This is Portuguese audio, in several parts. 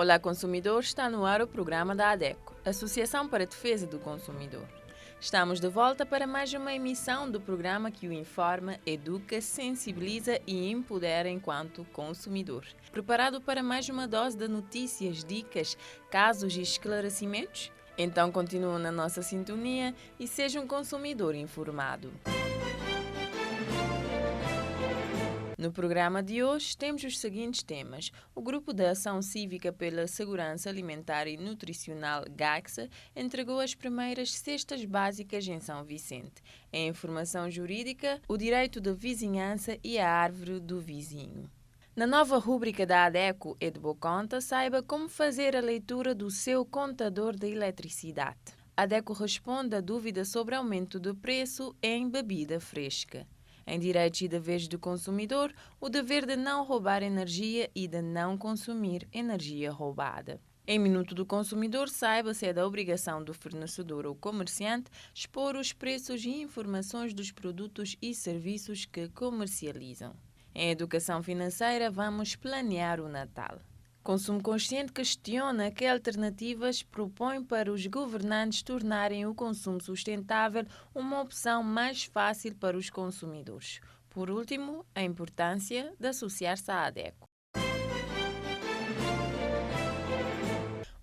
Olá, consumidor, está no ar o programa da ADECO, Associação para a Defesa do Consumidor. Estamos de volta para mais uma emissão do programa que o informa, educa, sensibiliza e empodera enquanto consumidor. Preparado para mais uma dose de notícias, dicas, casos e esclarecimentos? Então continue na nossa sintonia e seja um consumidor informado. No programa de hoje temos os seguintes temas. O Grupo de Ação Cívica pela Segurança Alimentar e Nutricional GACSA entregou as primeiras cestas básicas em São Vicente. Em informação jurídica, o direito de vizinhança e a árvore do vizinho. Na nova rúbrica da ADECO Edboconta, saiba como fazer a leitura do seu contador de eletricidade. A ADECO responde a dúvida sobre aumento de preço em bebida fresca. Em Direitos e Deveres do Consumidor, o dever de não roubar energia e de não consumir energia roubada. Em Minuto do Consumidor, saiba se é da obrigação do fornecedor ou comerciante expor os preços e informações dos produtos e serviços que comercializam. Em Educação Financeira, vamos planear o Natal. Consumo Consciente questiona que alternativas propõe para os governantes tornarem o consumo sustentável uma opção mais fácil para os consumidores. Por último, a importância de associar-se à ADECO.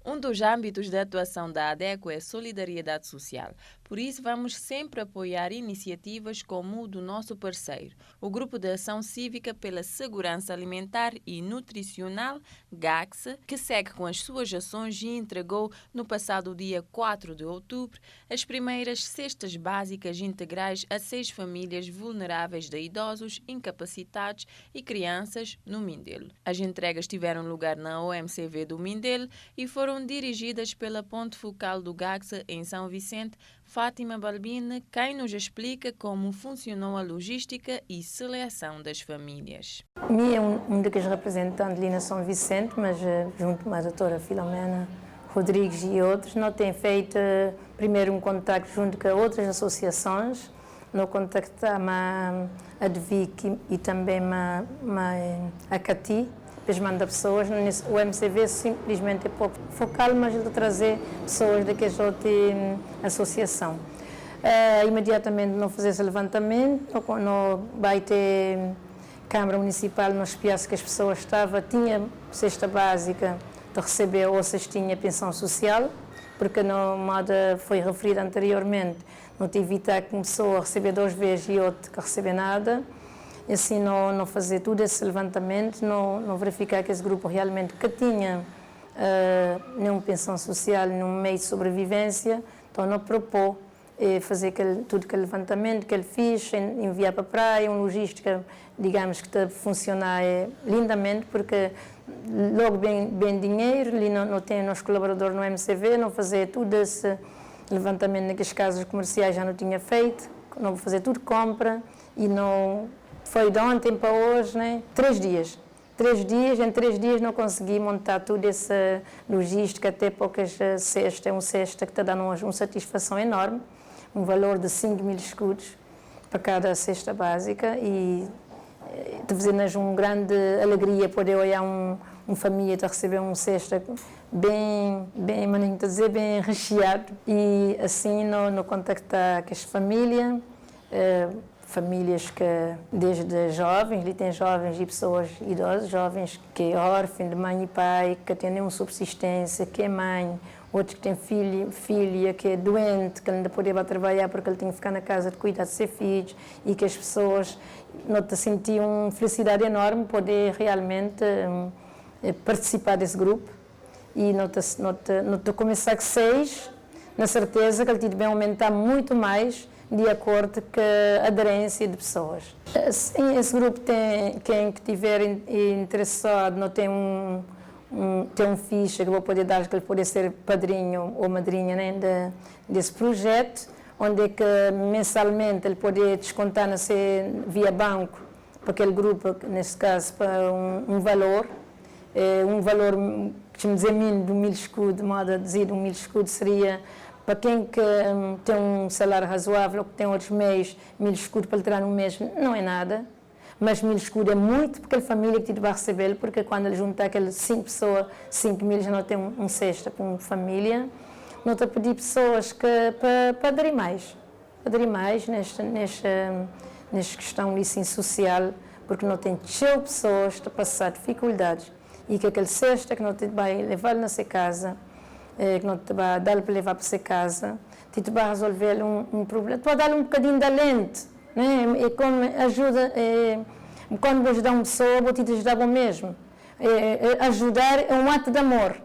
Um dos âmbitos de atuação da ADECO é a solidariedade social. Por isso, vamos sempre apoiar iniciativas como o do nosso parceiro, o Grupo de Ação Cívica pela Segurança Alimentar e Nutricional, GACSA, que segue com as suas ações e entregou, no passado dia 4 de outubro, as primeiras cestas básicas integrais a 6 famílias vulneráveis de idosos, incapacitados e crianças no Mindelo. As entregas tiveram lugar na OMCV do Mindelo e foram dirigidas pela ponte focal do GACSA em São Vicente, Fátima Balbina, quem nos explica como funcionou a logística e seleção das famílias. Eu é um dos representantes ali na São Vicente, mas junto à doutora Filomena Rodrigues e outros, nós temos feito primeiro um contacto junto com outras associações, nós contactamos a DVIC e também a CATI, depois manda pessoas. O MCV simplesmente é pouco focal, mas de trazer pessoas daquela outra associação. Imediatamente não fazer esse levantamento, não vai ter Câmara Municipal, não espiasse que as pessoas estavam, tinha cesta básica de receber ou cestinha pensão social, porque no modo foi referido anteriormente, não te evitar que uma pessoa receber 2 vezes e outra que receber nada. E assim não fazer todo esse levantamento, não verificar que esse grupo realmente que tinha nenhuma pensão social, nenhum meio de sobrevivência, então não propôs fazer tudo aquele levantamento que ele fez, enviar para a praia, uma logística, digamos, que está a funcionar lindamente, porque logo bem dinheiro, ali não tem nos colaboradores no MCV, não fazer tudo esse levantamento naqueles casos comerciais já não tinha feito, não fazer tudo compra e não... Foi de ontem para hoje, né? 3 dias. Em 3 dias não consegui montar toda essa logística, até poucas cestas. É uma cesta que está dando uma satisfação enorme, um valor de 5.000 escudos para cada cesta básica e fazendo-nos uma grande alegria poder olhar uma família a receber uma cesta bem recheado e assim não contactar com esta família. Famílias que, desde jovens, ali tem jovens e pessoas idosas, jovens que é órfão de mãe e pai, que têm nenhuma subsistência, que é mãe, outros que têm filha que é doente, que ainda poderia trabalhar porque ele tem que ficar na casa de cuidar de seus filhos e que as pessoas sentiam felicidade enorme poder realmente participar desse grupo e começar com 6, na certeza que ele tinha bem aumentar muito mais de acordo com a aderência de pessoas. Esse grupo quem estiver interessado, não tem tem um ficha que vou poder dar, que ele pode ser padrinho ou madrinha, né, desse projeto, onde é que mensalmente ele pode descontar via banco para aquele grupo, nesse caso, para um valor que dizer mínimo de 1.000 escudos, de modo a dizer 1.000 escudos seria para quem que tem um salário razoável ou que tem outros meios, 1.000 escudos para lhe tirar no mês não é nada, mas 1000 escudos é muito para aquela família que vai receber, porque quando ele junta aquelas 5 pessoas, 5.000 já não tem um cesto para uma família. Não está a pedir pessoas para aderir mais nesta questão de ensino social, porque não tem cheio pessoas a passar dificuldades e que aquele cesto que não te vai levar na sua casa, que não te vai dar para levar para sua casa, te vai resolver um problema, te vai dar um bocadinho de alento, né? E como ajuda, quando vou ajudar uma pessoa, vou te ajudar eu mesmo. Ajudar é um ato de amor.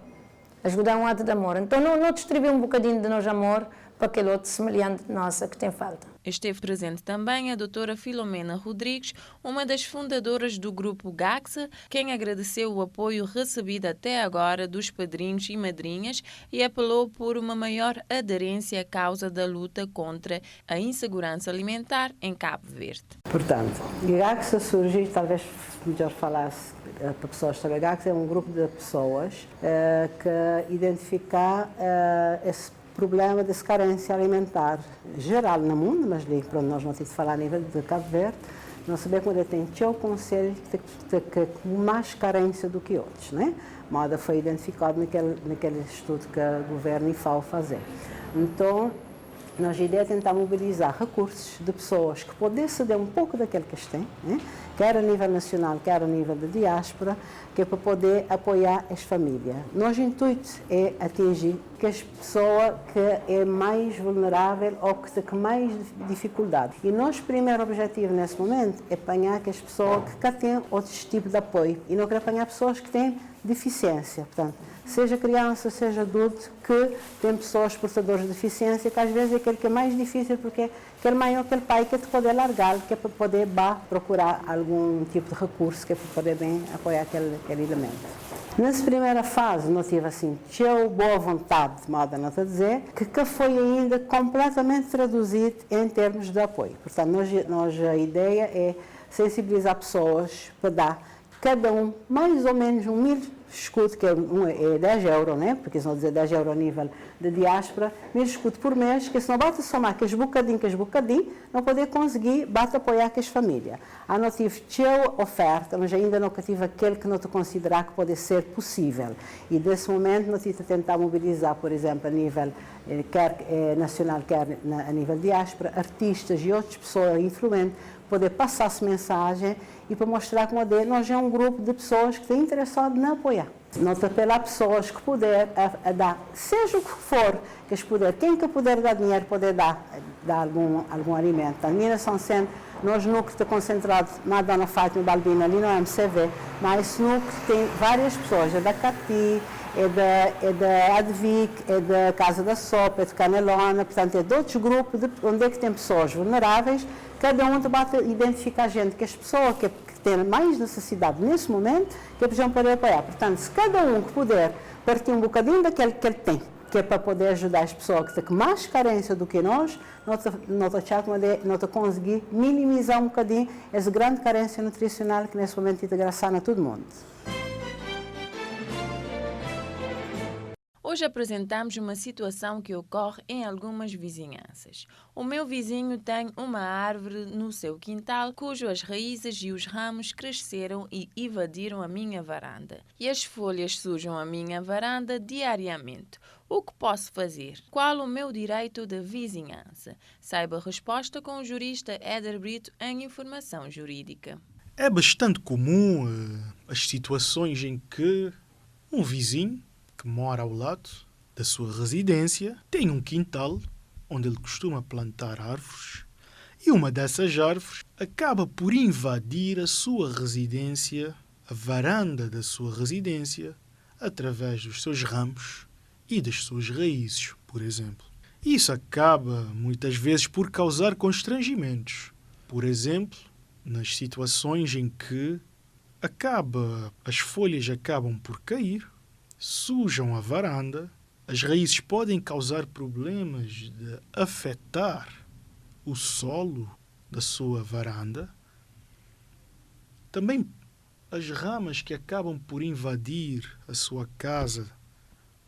Ajudar é um ato de amor. Então não distribuir um bocadinho de nosso amor para aquele outro semelhante nossa que tem falta. Esteve presente também a doutora Filomena Rodrigues, uma das fundadoras do grupo GACSA, quem agradeceu o apoio recebido até agora dos padrinhos e madrinhas e apelou por uma maior aderência à causa da luta contra a insegurança alimentar em Cabo Verde. Portanto, GACSA surge, talvez melhor falasse para pessoas sobre GACSA, é um grupo de pessoas que identifica esse problema de carência alimentar geral no mundo, mas pronto, nós não temos de falar a nível de Cabo Verde, nós sabemos que tem o conselho que mais carência do que outros, né? Moda foi identificado naquele estudo que o governo e FAO fazer. Então, nossa ideia é tentar mobilizar recursos de pessoas que podem ceder um pouco daquilo que eles têm, né? Quer a nível nacional, quer a nível de diáspora, que é para poder apoiar as famílias. Nosso intuito é atingir que as pessoas que é mais vulnerável ou que tem mais dificuldade. E nosso primeiro objetivo nesse momento é apanhar que as pessoas que têm outros tipos de apoio e não quer apanhar pessoas que têm deficiência, portanto, seja criança, seja adulto, que tem pessoas portadoras de deficiência, que às vezes é aquele que é mais difícil, porque aquele mãe ou aquele pai que é de poder largar, que é para poder procurar algum tipo de recurso, que é para poder bem apoiar aquele elemento. Nessa primeira fase, nós tive assim, tinha boa vontade, moda não a dizer, que foi ainda completamente traduzido em termos de apoio. Portanto, a ideia é sensibilizar pessoas para dar cada um mais ou menos 1000 escudos, que é 10 euros, né? Porque se não dizer 10 euros a nível de diáspora, 1000 escudos por mês, que se não bate somar que bocadinho, não poder conseguir apoiar que as famílias. A não tive oferta, mas ainda não tive aquele que não te considerar que pode ser possível. E nesse momento não tive a tentar mobilizar, por exemplo, a nível quer nacional, quer a nível diáspora, artistas e outras pessoas influentes, poder passar essa mensagem e para mostrar que nós é um grupo de pessoas que estão interessadas em apoiar. Nós apelar pessoas que puder dar, seja o que for, que eles puder, quem que puder dar dinheiro, poder dar algum alimento. A minha São Centro, nós núcleo está concentrado na Dona Fátima Balbina, ali no MCV, mas esse núcleo tem várias pessoas, é da CATI, é da ADVIC, é da Casa da Sopa, é de Canelona, portanto é de outros grupos, onde é que tem pessoas vulneráveis, cada um debate identifica a gente, que as pessoas que têm mais necessidade nesse momento, que precisam poder apoiar. Portanto, se cada um que puder partir um bocadinho daquele que ele tem, que é para poder ajudar as pessoas que têm mais carência do que nós conseguir minimizar um bocadinho essa grande carência nutricional que nesse momento está engraçando a todo mundo. Hoje apresentamos uma situação que ocorre em algumas vizinhanças. O meu vizinho tem uma árvore no seu quintal cujas raízes e os ramos cresceram e invadiram a minha varanda. E as folhas sujam a minha varanda diariamente. O que posso fazer? Qual o meu direito de vizinhança? Saiba a resposta com o jurista Éder Brito em Informação Jurídica. É bastante comum as situações em que um vizinho que mora ao lado da sua residência tem um quintal onde ele costuma plantar árvores e uma dessas árvores acaba por invadir a sua residência, a varanda da sua residência, através dos seus ramos e das suas raízes, por exemplo. Isso acaba muitas vezes por causar constrangimentos. Por exemplo, nas situações em que as folhas acabam por cair, sujam a varanda, as raízes podem causar problemas de afetar o solo da sua varanda. Também as ramas que acabam por invadir a sua casa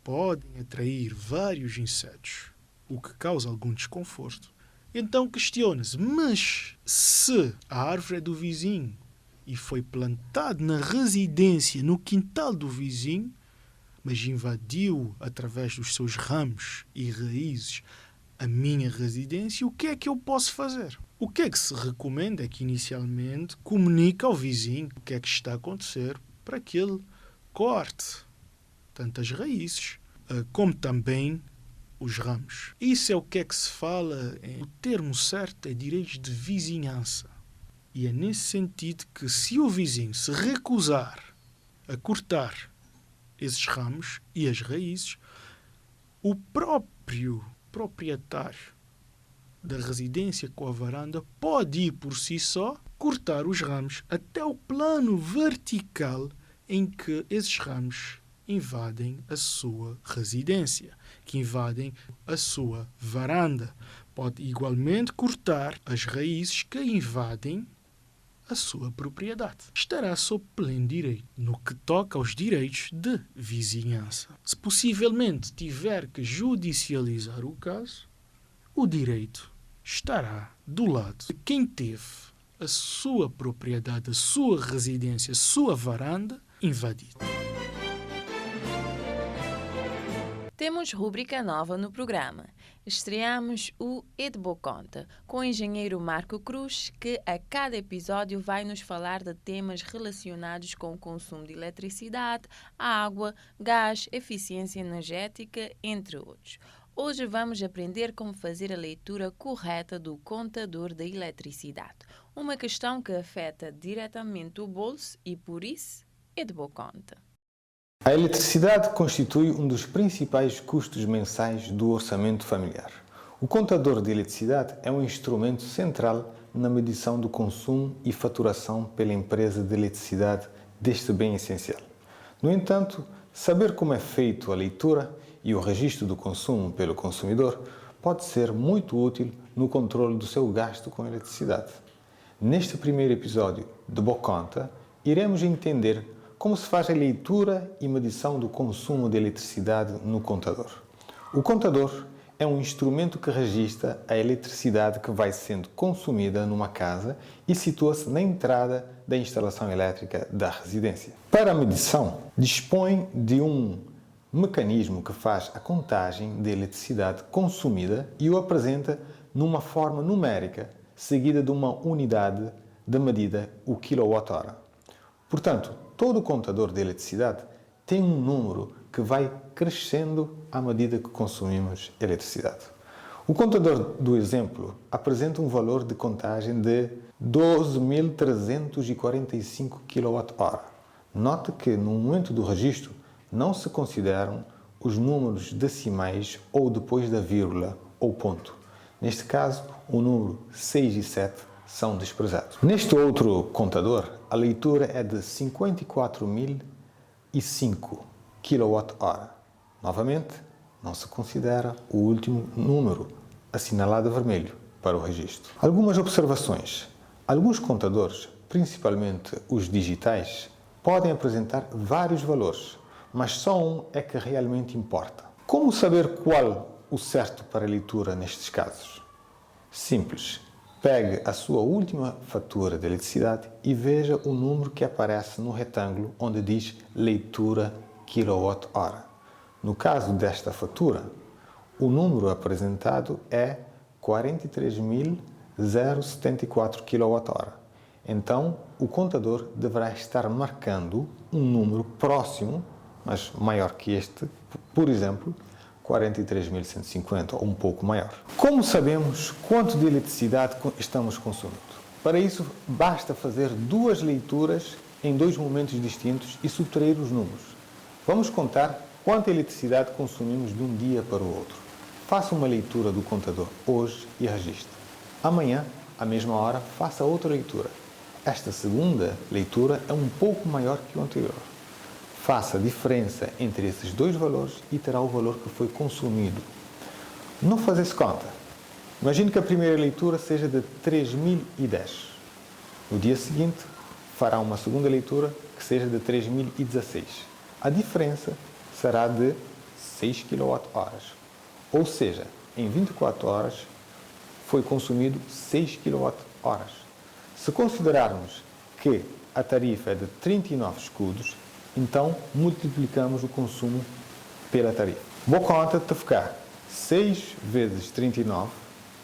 podem atrair vários insetos, o que causa algum desconforto. Então questiona-se, mas se a árvore é do vizinho e foi plantado na residência, no quintal do vizinho, mas invadiu através dos seus ramos e raízes a minha residência, o que é que eu posso fazer? O que é que se recomenda é que inicialmente comunique ao vizinho o que é que está a acontecer para que ele corte tanto as raízes como também os ramos. Isso é o que é que se fala, o termo certo é direitos de vizinhança. E é nesse sentido que se o vizinho se recusar a cortar esses ramos e as raízes, o próprio proprietário da residência com a varanda pode ir por si só cortar os ramos até o plano vertical em que esses ramos invadem a sua residência, que invadem a sua varanda. Pode igualmente cortar as raízes que invadem a sua propriedade. Estará sob pleno direito no que toca aos direitos de vizinhança. Se possivelmente tiver que judicializar o caso, o direito estará do lado de quem teve a sua propriedade, a sua residência, a sua varanda invadida. Temos rúbrica nova no programa. Estreamos o Edbo Conta, com o engenheiro Marco Cruz, que a cada episódio vai nos falar de temas relacionados com o consumo de eletricidade, água, gás, eficiência energética, entre outros. Hoje vamos aprender como fazer a leitura correta do contador da eletricidade, uma questão que afeta diretamente o bolso e, por isso, Edbo Conta. A eletricidade constitui um dos principais custos mensais do orçamento familiar. O contador de eletricidade é um instrumento central na medição do consumo e faturação pela empresa de eletricidade deste bem essencial. No entanto, saber como é feito a leitura e o registro do consumo pelo consumidor pode ser muito útil no controle do seu gasto com eletricidade. Neste primeiro episódio de Boconta, iremos entender como se faz a leitura e medição do consumo de eletricidade no contador. O contador é um instrumento que registra a eletricidade que vai sendo consumida numa casa e situa-se na entrada da instalação elétrica da residência. Para a medição, dispõe de um mecanismo que faz a contagem de eletricidade consumida e o apresenta numa forma numérica, seguida de uma unidade de medida, o kWh. Portanto, todo contador de eletricidade tem um número que vai crescendo à medida que consumimos eletricidade. O contador do exemplo apresenta um valor de contagem de 12.345 kWh. Note que no momento do registro não se consideram os números decimais ou depois da vírgula ou ponto. Neste caso, o número 6 e 7 são desprezados. Neste outro contador, a leitura é de 54.005 kWh. Novamente, não se considera o último número assinalado a vermelho para o registro. Algumas observações. Alguns contadores, principalmente os digitais, podem apresentar vários valores, mas só um é que realmente importa. Como saber qual o certo para a leitura nestes casos? Simples. Pegue a sua última fatura de eletricidade e veja o número que aparece no retângulo onde diz leitura kWh. No caso desta fatura, o número apresentado é 43.074 kWh. Então, o contador deverá estar marcando um número próximo, mas maior que este, por exemplo, 43.150 ou um pouco maior. Como sabemos quanto de eletricidade estamos consumindo? Para isso, basta fazer duas leituras em dois momentos distintos e subtrair os números. Vamos contar quanta eletricidade consumimos de um dia para o outro. Faça uma leitura do contador hoje e registre. Amanhã, à mesma hora, faça outra leitura. Esta segunda leitura é um pouco maior que o anterior. Faça a diferença entre esses dois valores e terá o valor que foi consumido. Não faça conta. Imagine que a primeira leitura seja de 3.010. No dia seguinte, fará uma segunda leitura que seja de 3.016. A diferença será de 6 kWh. Ou seja, em 24 horas foi consumido 6 kWh. Se considerarmos que a tarifa é de 39 escudos, então multiplicamos o consumo pela tarifa. Boa conta de ficar 6 vezes 39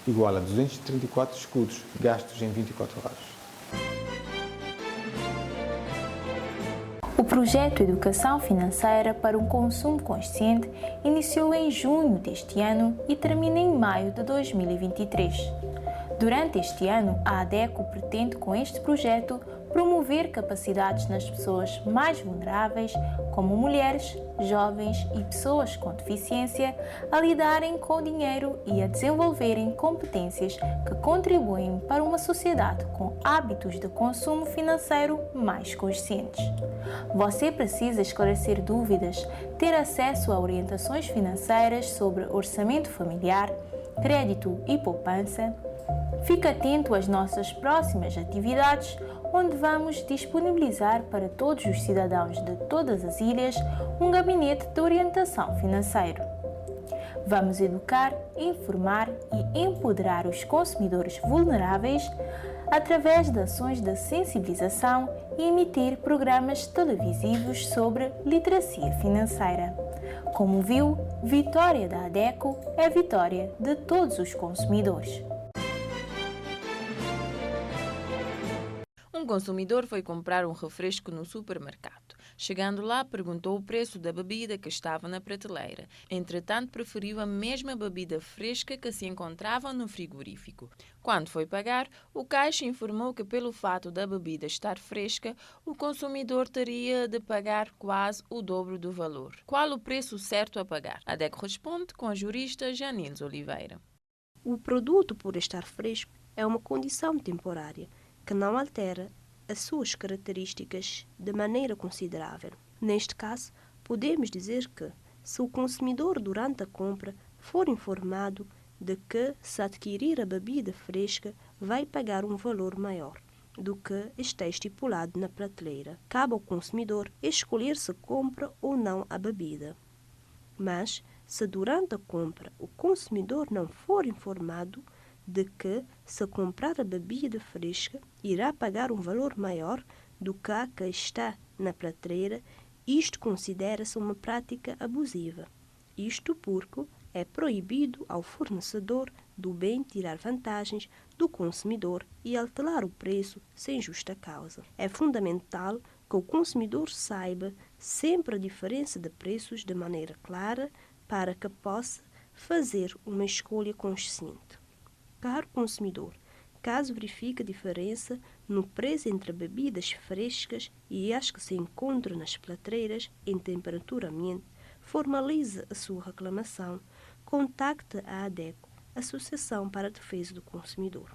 igual a 234 escudos gastos em 24 horas. O projeto Educação Financeira para um Consumo Consciente iniciou em junho deste ano e termina em maio de 2023. Durante este ano, a ADECO pretende, com este projeto, promover capacidades nas pessoas mais vulneráveis, como mulheres, jovens e pessoas com deficiência, a lidarem com o dinheiro e a desenvolverem competências que contribuem para uma sociedade com hábitos de consumo financeiro mais conscientes. Você precisa esclarecer dúvidas, ter acesso a orientações financeiras sobre orçamento familiar, crédito e poupança. Fique atento às nossas próximas atividades, onde vamos disponibilizar para todos os cidadãos de todas as ilhas um gabinete de orientação financeiro. Vamos educar, informar e empoderar os consumidores vulneráveis através de ações de sensibilização e emitir programas televisivos sobre literacia financeira. Como viu, vitória da ADECO é vitória de todos os consumidores. Um consumidor foi comprar um refresco no supermercado. Chegando lá, perguntou o preço da bebida que estava na prateleira. Entretanto, preferiu a mesma bebida fresca que se encontrava no frigorífico. Quando foi pagar, o caixa informou que, pelo fato da bebida estar fresca, o consumidor teria de pagar quase o dobro do valor. Qual o preço certo a pagar? A ADECO responde com a jurista Janils Oliveira. O produto, por estar fresco, é uma condição temporária que não altera as suas características de maneira considerável. Neste caso, podemos dizer que, se o consumidor durante a compra for informado de que, se adquirir a bebida fresca, vai pagar um valor maior do que está estipulado na prateleira, cabe ao consumidor escolher se compra ou não a bebida. Mas, se durante a compra o consumidor não for informado de que, se comprar a bebida fresca, irá pagar um valor maior do que a que está na prateleira, isto considera-se uma prática abusiva. Isto porque é proibido ao fornecedor do bem tirar vantagens do consumidor e alterar o preço sem justa causa. É fundamental que o consumidor saiba sempre a diferença de preços de maneira clara para que possa fazer uma escolha consciente. Caro consumidor, caso verifique a diferença no preço entre bebidas frescas e as que se encontram nas prateleiras em temperatura ambiente, formalize a sua reclamação. Contacte a ADECO, Associação para a Defesa do Consumidor.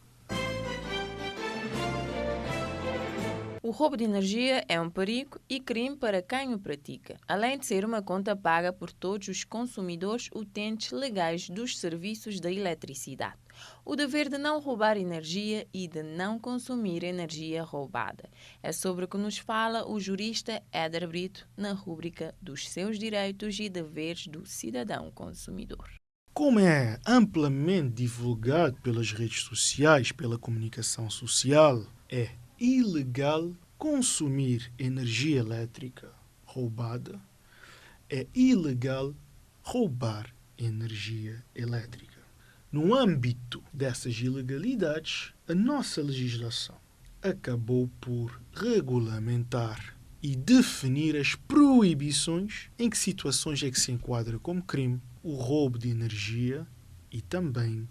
O roubo de energia é um perigo e crime para quem o pratica, além de ser uma conta paga por todos os consumidores utentes legais dos serviços da eletricidade. O dever de não roubar energia e de não consumir energia roubada. É sobre o que nos fala o jurista Éder Brito na rúbrica dos seus direitos e deveres do cidadão consumidor. Como é amplamente divulgado pelas redes sociais, pela comunicação social, é ilegal consumir energia elétrica roubada, é ilegal roubar energia elétrica. No âmbito dessas ilegalidades, a nossa legislação acabou por regulamentar e definir as proibições em que situações é que se enquadra como crime o roubo de energia e também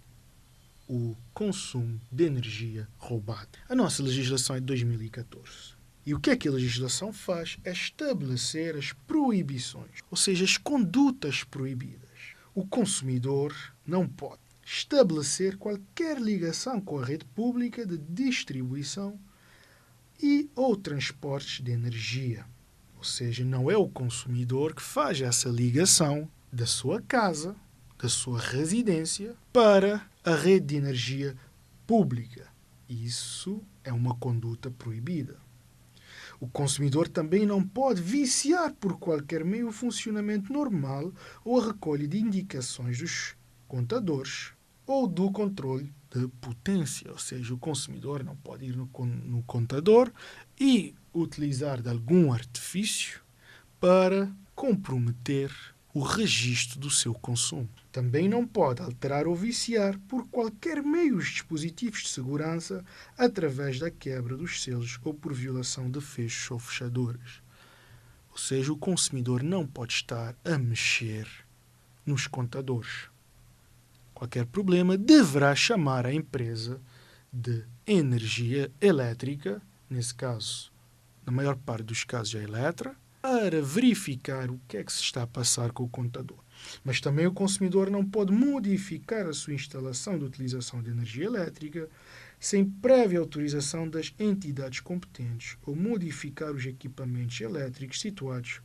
o consumo de energia roubada. A nossa legislação é de 2014. E o que é que a legislação faz? É estabelecer as proibições, ou seja, as condutas proibidas. O consumidor não pode estabelecer qualquer ligação com a rede pública de distribuição e ou transportes de energia. Ou seja, não é o consumidor que faz essa ligação da sua casa, da sua residência, para a rede de energia pública. Isso é uma conduta proibida. O consumidor também não pode viciar por qualquer meio o funcionamento normal ou a recolha de indicações dos contadores ou do controle de potência, ou seja, o consumidor não pode ir no contador e utilizar de algum artifício para comprometer o registro do seu consumo. Também não pode alterar ou viciar por qualquer meio os dispositivos de segurança através da quebra dos selos ou por violação de fechos ou fechaduras. Ou seja, o consumidor não pode estar a mexer nos contadores. Qualquer problema deverá chamar a empresa de energia elétrica, nesse caso, na maior parte dos casos é a Eletra, para verificar o que é que se está a passar com o contador. Mas também o consumidor não pode modificar a sua instalação de utilização de energia elétrica sem prévia autorização das entidades competentes ou modificar os equipamentos elétricos situados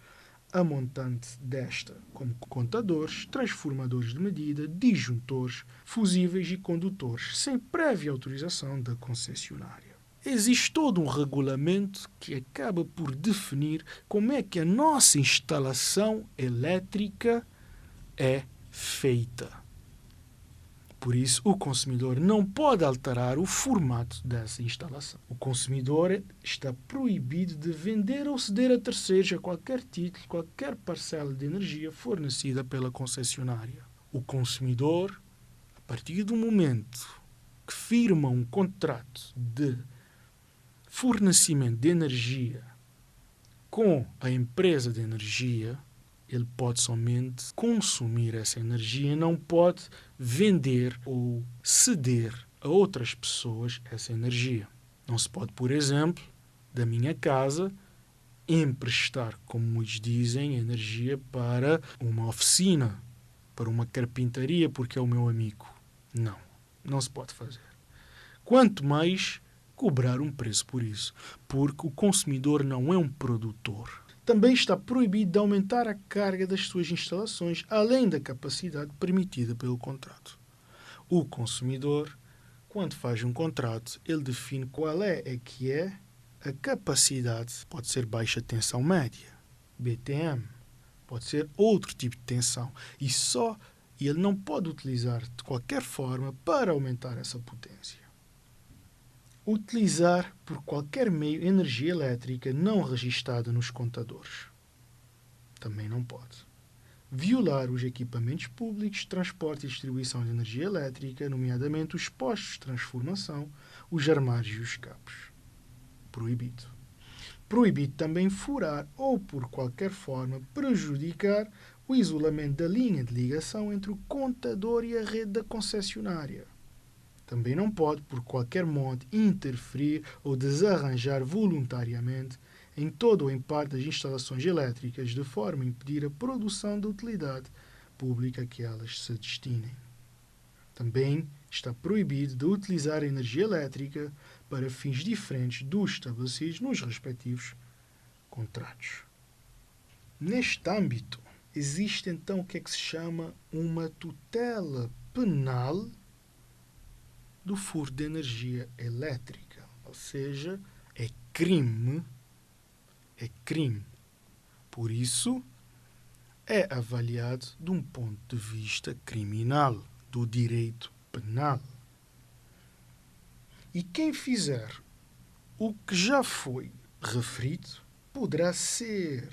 a montante desta, como contadores, transformadores de medida, disjuntores, fusíveis e condutores, sem prévia autorização da concessionária. Existe todo um regulamento que acaba por definir como é que a nossa instalação elétrica é feita. Por isso, o consumidor não pode alterar o formato dessa instalação. O consumidor está proibido de vender ou ceder a terceiros a qualquer título, qualquer parcela de energia fornecida pela concessionária. O consumidor, a partir do momento que firma um contrato de fornecimento de energia com a empresa de energia, ele pode somente consumir essa energia, não pode vender ou ceder a outras pessoas essa energia. Não se pode, por exemplo, da minha casa, emprestar, como muitos dizem, energia para uma oficina, para uma carpintaria, porque é o meu amigo. Não, não se pode fazer. Quanto mais cobrar um preço por isso, porque o consumidor não é um produtor. Também está proibido de aumentar a carga das suas instalações, além da capacidade permitida pelo contrato. O consumidor, quando faz um contrato, ele define qual é a capacidade. Pode ser baixa tensão média, BTM, pode ser outro tipo de tensão. E ele não pode utilizar de qualquer forma para aumentar essa potência. Utilizar por qualquer meio energia elétrica não registada nos contadores. Também não pode. Violar os equipamentos públicos de transporte e distribuição de energia elétrica, nomeadamente os postos de transformação, os armários e os cabos. Proibido. Proibido também furar ou, por qualquer forma, prejudicar o isolamento da linha de ligação entre o contador e a rede da concessionária. Também não pode, por qualquer modo, interferir ou desarranjar voluntariamente em todo ou em parte das instalações elétricas, de forma a impedir a produção da utilidade pública a que elas se destinem. Também está proibido de utilizar a energia elétrica para fins diferentes dos estabelecidos nos respectivos contratos. Neste âmbito, existe então o que é que se chama uma tutela penal do furo de energia elétrica, ou seja, é crime. Por isso, é avaliado de um ponto de vista criminal, do direito penal. E quem fizer o que já foi referido, poderá ser,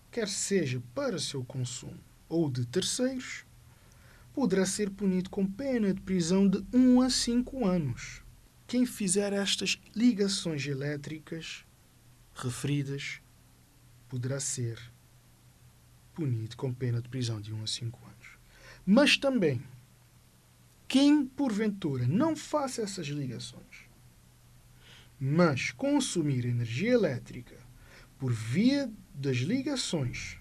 quer seja para seu consumo ou de terceiros, poderá ser punido com pena de prisão de 1 a 5 anos. Quem fizer estas ligações elétricas referidas poderá ser punido com pena de prisão de 1 a 5 anos. Mas também, quem porventura não faça essas ligações, mas consumir energia elétrica por via das ligações,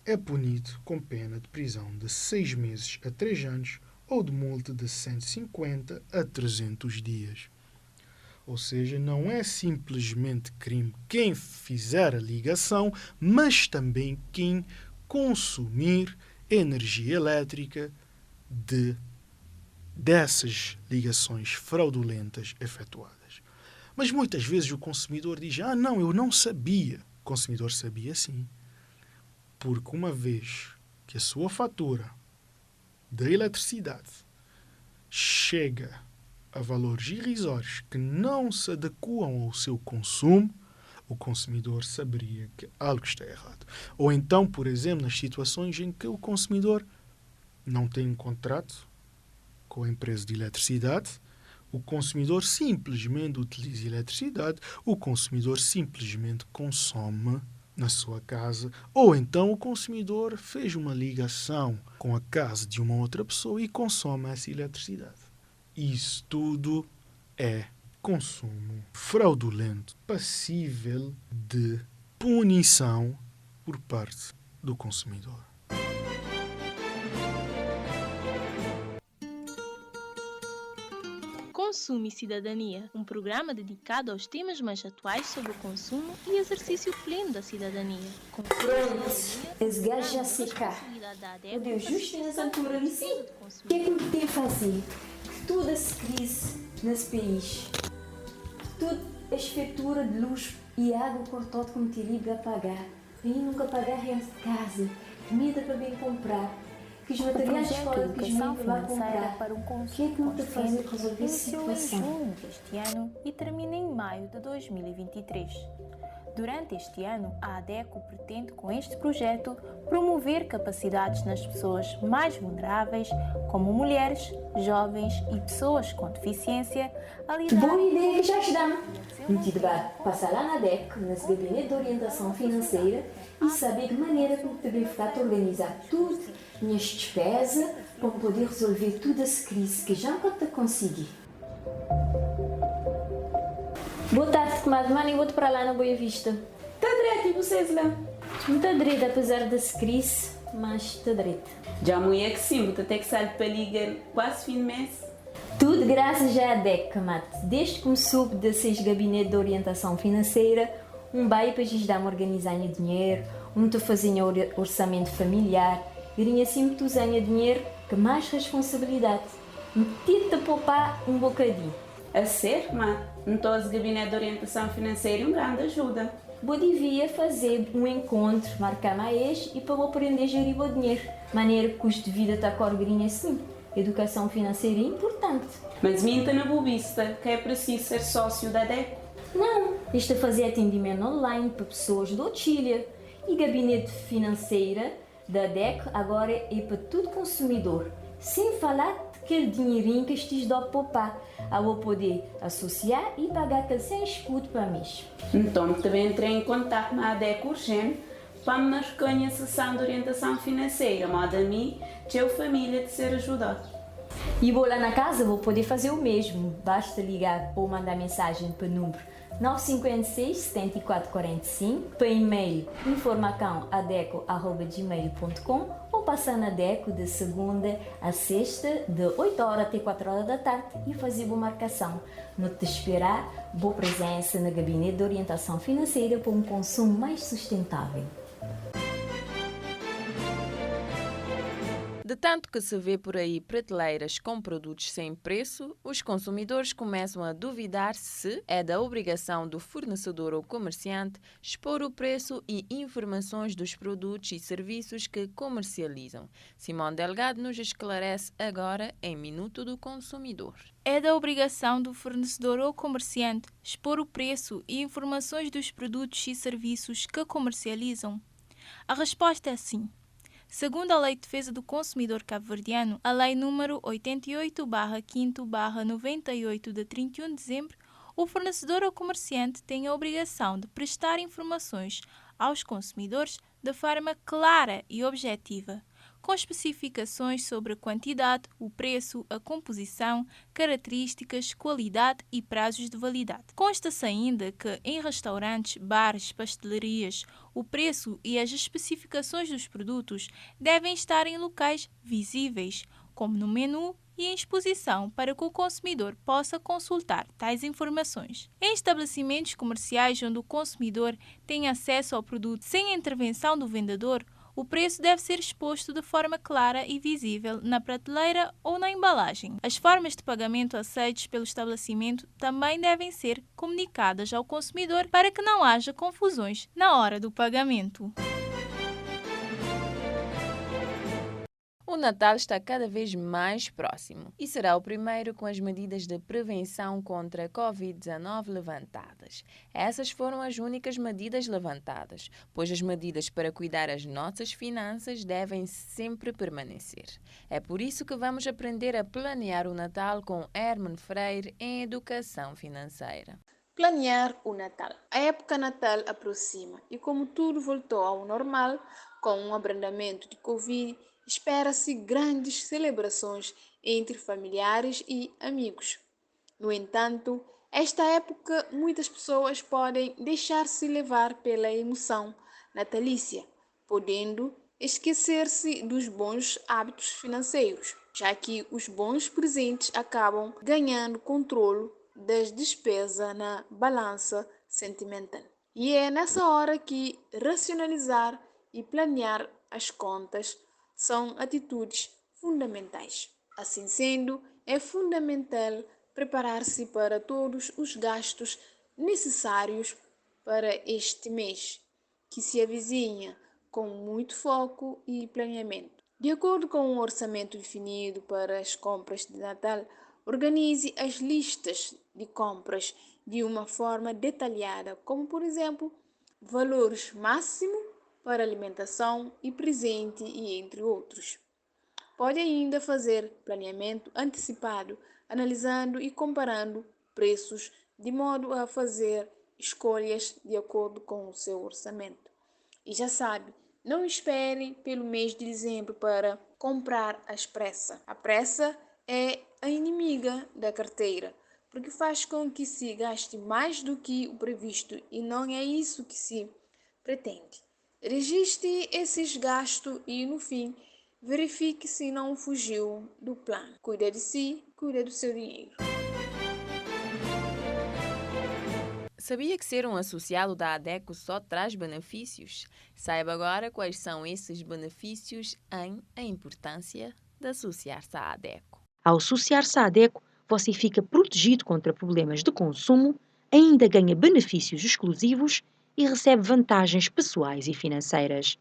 é punido com pena de prisão de 6 meses a 3 anos ou de multa de 150 a 300 dias. Ou seja, não é simplesmente crime quem fizer a ligação, mas também quem consumir energia elétrica dessas ligações fraudulentas efetuadas. Mas muitas vezes o consumidor diz: não, eu não sabia. O consumidor sabia sim. Porque uma vez que a sua fatura da eletricidade chega a valores irrisórios que não se adequam ao seu consumo, o consumidor saberia que algo está errado. Ou então, por exemplo, nas situações em que o consumidor não tem um contrato com a empresa de eletricidade, o consumidor simplesmente utiliza eletricidade, o consumidor simplesmente consome na sua casa, ou então o consumidor fez uma ligação com a casa de uma outra pessoa e consome essa eletricidade. Isso tudo é consumo fraudulento, passível de punição por parte do consumidor. Consumo e Cidadania, um programa dedicado aos temas mais atuais sobre o consumo e exercício pleno da cidadania. Pronto, esse gajo já se cá. Meu Deus, justo nessa altura de si, o que é que me tem a fazer? Toda essa crise nesse país, toda a esfetura de luz e água cortada como te liga a pagar, e nunca pagar renda de casa, comida para bem comprar, que os materiais de escola que os meninos vão comprar. Para um O que é que não te fazer resolver essa iniciou em situação? junho deste ano e termina em maio de 2023. Durante este ano, a ADECO pretende, com este projeto, promover capacidades nas pessoas mais vulneráveis, como mulheres, jovens e pessoas com deficiência, a lidar... Boa ideia, já está. Metido vai passar lá na DEC, nesse gabinete de orientação financeira, e saber de maneira como também ficar a organizar tudo, minhas despesas, para poder resolver toda essa crise que já não pode conseguir. Boa tarde, comadre. Mano, eu vou para lá na Boa Vista. Está direito, e vocês lá? Não está direito, apesar dessa crise, mas está direito. Já mulher que sim, você tem que sair para ligar quase fim de mês. Tudo graças à DEC, comadre. Desde que começou de seis gabinete de orientação financeira, um bairro para nos dar-me organizar dinheiro, te fazia orçamento familiar, e assim muito usar dinheiro, que mais responsabilidade. Meti-te a poupar um bocadinho. A ser, mas então esse gabinete de orientação financeira é uma grande ajuda. Eu devia fazer um encontro, marcar mais e para eu aprender a gerir o dinheiro. Maneira que o custo de vida está corgrinho assim. Educação financeira é importante. Mas minta na bobista que é preciso ser sócio da DEC. Não, isto é fazer atendimento online para pessoas do Chile. E gabinete financeira da DEC agora é para todo consumidor. Sem falar daquele dinheirinho que estes dá para poupar. Eu vou poder associar e pagar aquele sem escudo para mês. Então, também entrei em contato com a ADEC urgente para me marcar a sessão de orientação financeira, modo a mim, de eu família de ser ajudado. E vou lá na casa, vou poder fazer o mesmo. Basta ligar ou mandar mensagem para o número 956 74 45, para e-mail informacãoadeco@gmail.com ou passar na DECO de segunda a sexta, de 8 horas até 4 horas da tarde e fazer boa marcação. Não te esperar, boa presença no Gabinete de Orientação Financeira para um consumo mais sustentável. De tanto que se vê por aí prateleiras com produtos sem preço, os consumidores começam a duvidar se é da obrigação do fornecedor ou comerciante expor o preço e informações dos produtos e serviços que comercializam. Simone Delgado nos esclarece agora em Minuto do Consumidor. É da obrigação do fornecedor ou comerciante expor o preço e informações dos produtos e serviços que comercializam? A resposta é sim. Segundo a Lei de Defesa do Consumidor Cabo-Verdiano, a Lei número 88/5/98 de 31 de dezembro, o fornecedor ou comerciante tem a obrigação de prestar informações aos consumidores de forma clara e objetiva, com especificações sobre a quantidade, o preço, a composição, características, qualidade e prazos de validade. Consta-se ainda que em restaurantes, bares, pastelarias, o preço e as especificações dos produtos devem estar em locais visíveis, como no menu e em exposição, para que o consumidor possa consultar tais informações. Em estabelecimentos comerciais onde o consumidor tem acesso ao produto sem a intervenção do vendedor, o preço deve ser exposto de forma clara e visível na prateleira ou na embalagem. As formas de pagamento aceitas pelo estabelecimento também devem ser comunicadas ao consumidor para que não haja confusões na hora do pagamento. O O Natal está cada vez mais próximo e será o primeiro com as medidas de prevenção contra a Covid-19 levantadas. Essas foram as únicas medidas levantadas, pois as medidas para cuidar as nossas finanças devem sempre permanecer. É por isso que vamos aprender a planear o Natal com Herman Freire em Educação Financeira. Planear o Natal. A época Natal aproxima e, como tudo voltou ao normal, com um abrandamento de Covid, espera-se grandes celebrações entre familiares e amigos. No entanto, esta época muitas pessoas podem deixar-se levar pela emoção natalícia, podendo esquecer-se dos bons hábitos financeiros, já que os bons presentes acabam ganhando controle das despesas na balança sentimental. E é nessa hora que racionalizar e planear as contas são atitudes fundamentais. Assim sendo, é fundamental preparar-se para todos os gastos necessários para este mês, que se avizinha com muito foco e planeamento. De acordo com um orçamento definido para as compras de Natal, organize as listas de compras de uma forma detalhada, como por exemplo, valores máximo para alimentação e presente e entre outros. Pode ainda fazer planeamento antecipado, analisando e comparando preços, de modo a fazer escolhas de acordo com o seu orçamento. E já sabe, não espere pelo mês de dezembro para comprar às pressa. A pressa é a inimiga da carteira, porque faz com que se gaste mais do que o previsto e não é isso que se pretende. Registre esses gastos e, no fim, verifique se não fugiu do plano. Cuida de si, cuida do seu dinheiro. Sabia que ser um associado da ADECO só traz benefícios? Saiba agora quais são esses benefícios em A Importância de Associar-se à ADECO. Ao associar-se à ADECO, você fica protegido contra problemas de consumo, ainda ganha benefícios exclusivos e recebe vantagens pessoais e financeiras.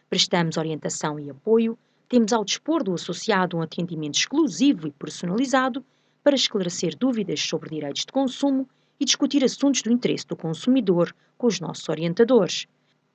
Prestamos orientação e apoio, temos ao dispor do associado um atendimento exclusivo e personalizado para esclarecer dúvidas sobre direitos de consumo e discutir assuntos do interesse do consumidor com os nossos orientadores.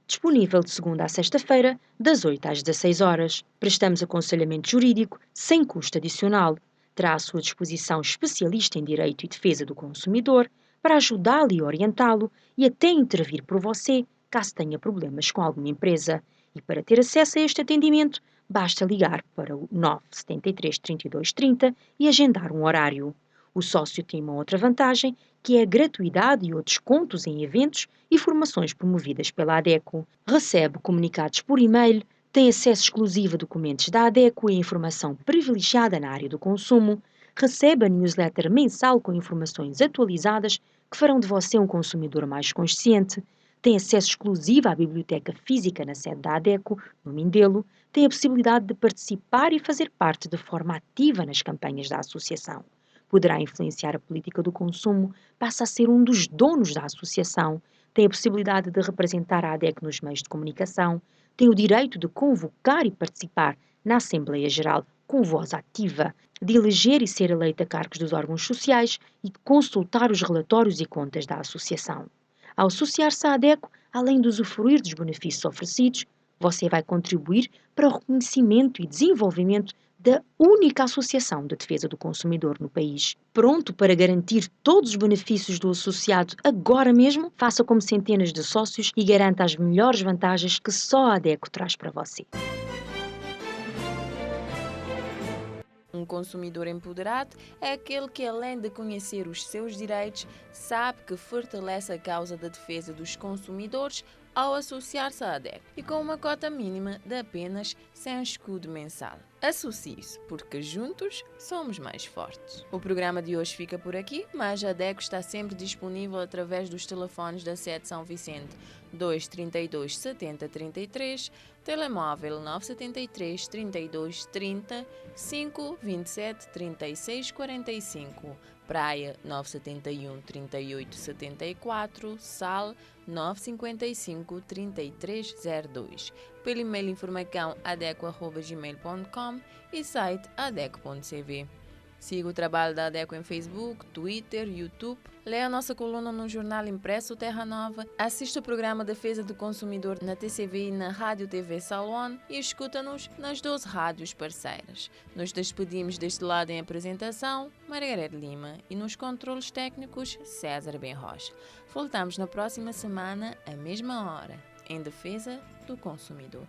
Disponível de segunda a sexta-feira, das 8 às 16 horas. Prestamos aconselhamento jurídico sem custo adicional. Terá à sua disposição especialista em direito e defesa do consumidor para ajudá-lo e orientá-lo e até intervir por você, caso tenha problemas com alguma empresa. E para ter acesso a este atendimento, basta ligar para o 973 32 30 e agendar um horário. O sócio tem uma outra vantagem, que é a gratuidade e ou descontos em eventos e formações promovidas pela ADECO. Recebe comunicados por e-mail, tem acesso exclusivo a documentos da ADECO e informação privilegiada na área do consumo, recebe a newsletter mensal com informações atualizadas que farão de você um consumidor mais consciente, tem acesso exclusivo à biblioteca física na sede da ADECO, no Mindelo, tem a possibilidade de participar e fazer parte de forma ativa nas campanhas da associação. Poderá influenciar a política do consumo, passa a ser um dos donos da associação, tem a possibilidade de representar a ADECO nos meios de comunicação, tem o direito de convocar e participar na Assembleia Geral com voz ativa, de eleger e ser eleito a cargos dos órgãos sociais e de consultar os relatórios e contas da associação. Ao associar-se à ADECO, além de usufruir dos benefícios oferecidos, você vai contribuir para o reconhecimento e desenvolvimento da única associação de defesa do consumidor no país. Pronto para garantir todos os benefícios do associado agora mesmo? Faça como centenas de sócios e garanta as melhores vantagens que só a ADECO traz para você. Um consumidor empoderado é aquele que, além de conhecer os seus direitos, sabe que fortalece a causa da defesa dos consumidores ao associar-se à ADECO e com uma cota mínima de apenas 100 escudo mensal. Associe-se, porque juntos somos mais fortes. O programa de hoje fica por aqui, mas a ADECO está sempre disponível através dos telefones da sede São Vicente 232 70 33, telemóvel 973 32 30 5 27 36 45, Praia 971 38 74, Sal 955 3302. Pelo e-mail informação adeco@gmail.com e site adeco.cv. Siga o trabalho da ADECO em Facebook, Twitter, YouTube. Leia a nossa coluna no jornal impresso Terra Nova. Assista o programa Defesa do Consumidor na TCV e na Rádio TV Salon e escuta-nos nas 12 rádios parceiras. Nos despedimos deste lado em apresentação, Margarete Lima, e nos controles técnicos, César Benrocha. Voltamos na próxima semana, à mesma hora, em Defesa do Consumidor.